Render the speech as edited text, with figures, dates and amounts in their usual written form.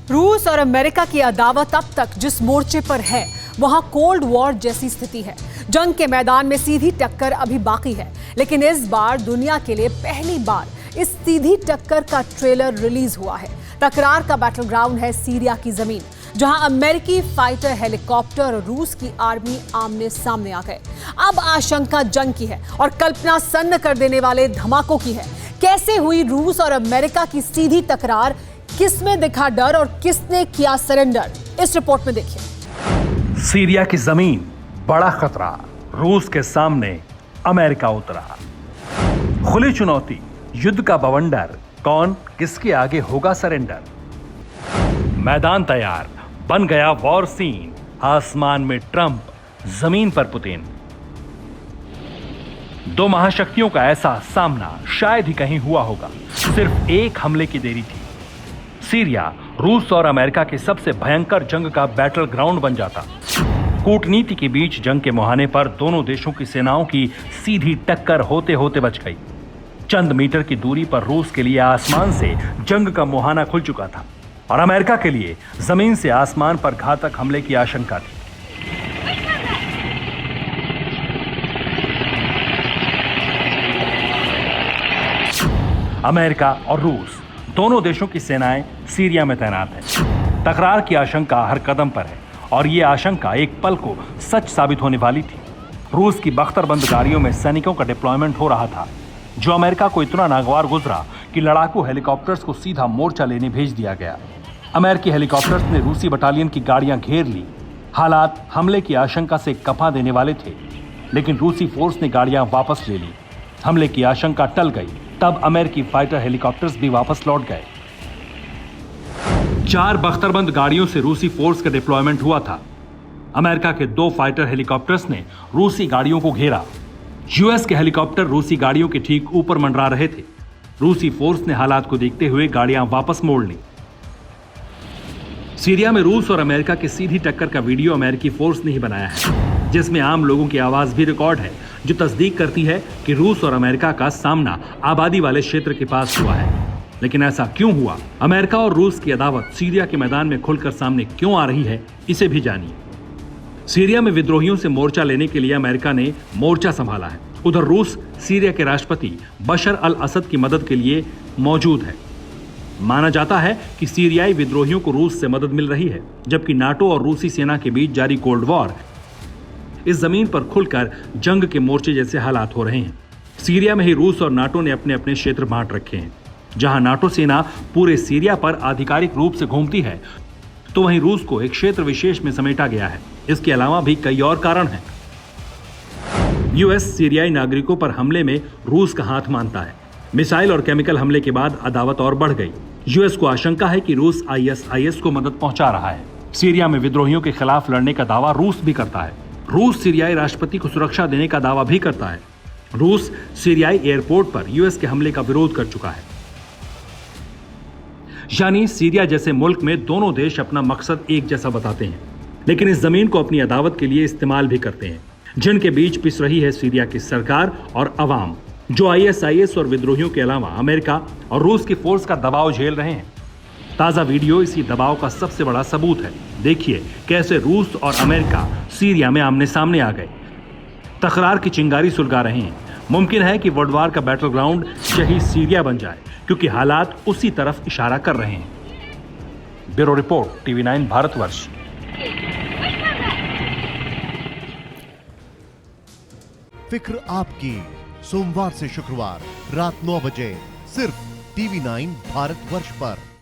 रूस और अमेरिका की अदावत अब तक जिस मोर्चे पर है वहां कोल्ड वॉर जैसी स्थिति है। जंग के मैदान में सीधी टक्कर अभी बाकी है, लेकिन इस बार दुनिया के लिए पहली बार इस सीधी टक्कर का ट्रेलर रिलीज हुआ है। तकरार का बैटल ग्राउंड है सीरिया की जमीन, जहां अमेरिकी फाइटर हेलीकॉप्टर और रूस की आर्मी आमने सामने आ गए। अब आशंका जंग की है और कल्पना सन्न कर देने वाले धमाकों की है। कैसे हुई रूस और अमेरिका की सीधी टकरार, किसमें दिखा डर और किसने किया सरेंडर, इस रिपोर्ट में देखिए। सीरिया की जमीन, बड़ा खतरा, रूस के सामने अमेरिका उतरा। खुली चुनौती, युद्ध का बवंडर, कौन किसके आगे होगा सरेंडर। मैदान तैयार, बन गया वॉर सीन। आसमान में ट्रंप, जमीन पर पुतिन। दो महाशक्तियों का ऐसा सामना शायद ही कहीं हुआ होगा। सिर्फ एक हमले की देरी थी, सीरिया रूस और अमेरिका की सबसे भयंकर जंग का बैटल ग्राउंड बन जाता। कूटनीति के बीच जंग के मुहाने पर दोनों देशों की सेनाओं की सीधी टक्कर होते होते बच गई। चंद मीटर की दूरी पर रूस के लिए आसमान से जंग का मुहाना खुल चुका था और अमेरिका के लिए जमीन से आसमान पर घातक हमले की आशंका थी। अमेरिका और रूस दोनों देशों की सेनाएं सीरिया में तैनात हैं। तकरार की आशंका हर कदम पर है और यह आशंका एक पल को सच साबित होने वाली थी। रूस की बख्तरबंद गाड़ियों में सैनिकों का डिप्लॉयमेंट हो रहा था, जो अमेरिका को इतना नागवार गुजरा कि लड़ाकू हेलीकॉप्टर्स को सीधा मोर्चा लेने भेज दिया गया। अमेरिकी हेलीकॉप्टर्स ने रूसी बटालियन की गाड़ियां घेर ली। हालात हमले की आशंका से कपा देने वाले थे, लेकिन रूसी फोर्स ने गाड़ियां वापस ले ली। हमले की आशंका टल गई। तब अमेरिकी फाइटर हेलीकॉप्टर्स भी वापस लौट गए। 4 बख्तरबंद गाड़ियों से रूसी फोर्स का डिप्लॉयमेंट हुआ था। अमेरिका के 2 फाइटर हेलीकॉप्टर्स ने रूसी गाड़ियों को घेरा। यूएस के हेलीकॉप्टर रूसी गाड़ियों के ठीक ऊपर मंडरा रहे थे। रूसी फोर्स ने हालात को देखते हुए गाड़ियां वापस मोड़ ली। सीरिया में रूस और अमेरिका की सीधी टक्कर का वीडियो अमेरिकी फोर्स ने ही बनाया है, जिसमें आम लोगों की आवाज भी रिकॉर्ड है, जो तस्दीक करती है कि रूस और अमेरिका का सामना आबादी वाले क्षेत्र के पास हुआ है। लेकिन ऐसा क्यों हुआ? अमेरिका और रूस की अदावत सीरिया के मैदान में खुलकर सामने क्यों आ रही है, इसे भी जानिए। सीरिया में विद्रोहियों से मोर्चा लेने के लिए अमेरिका ने मोर्चा संभाला है। उधर रूस सीरिया के राष्ट्रपति बशर अल असद की मदद के लिए मौजूद है। माना जाता है कि सीरियाई विद्रोहियों को रूस से मदद मिल रही है, जबकि नाटो और रूसी सेना के बीच जारी कोल्ड वॉर इस जमीन पर खुलकर जंग के मोर्चे जैसे हालात हो रहे हैं। सीरिया में ही रूस और नाटो ने अपने अपने क्षेत्र बांट रखे हैं। जहां नाटो सेना पूरे सीरिया पर आधिकारिक रूप से घूमती है, तो वहीं रूस को एक क्षेत्र विशेष में समेटा गया है। इसके अलावा भी कई और कारण हैं। यूएस सीरियाई नागरिकों पर हमले में रूस का हाथ मानता है। मिसाइल और केमिकल हमले के बाद अदावत और बढ़ गई। यूएस को आशंका है कि रूस आईएसआईएस को मदद पहुंचा रहा है। सीरिया में विद्रोहियों के खिलाफ लड़ने का दावा रूस भी करता है। रूस सीरियाई राष्ट्रपति को सुरक्षा देने का दावा भी करता है। रूस सीरियाई एयरपोर्ट पर यूएस के हमले का विरोध कर चुका है। यानी सीरिया जैसे मुल्क में दोनों देश अपना मकसद एक जैसा बताते हैं, लेकिन इस जमीन को अपनी अदावत के लिए इस्तेमाल भी करते हैं। जिनके बीच पिस रही है सीरिया की सरकार और अवाम, जो आईएसआईएस और विद्रोहियों के अलावा अमेरिका और रूस की फोर्स का दबाव झेल रहे हैं। ताजा वीडियो इसी दबाव का सबसे बड़ा सबूत है। देखिए कैसे रूस और अमेरिका सीरिया में आमने सामने आ गए, तकरार की चिंगारी सुलगा रहे हैं। मुमकिन है कि वर्ल्ड वार का बैटल ग्राउंड यही सीरिया बन जाए, क्योंकि हालात उसी तरफ इशारा कर रहे हैं। Bureau report, TV 9 Bharatvarsh. फिक्र आपकी, सोमवार से शुक्रवार रात 9 बजे सिर्फ टीवी 9 भारतवर्ष पर।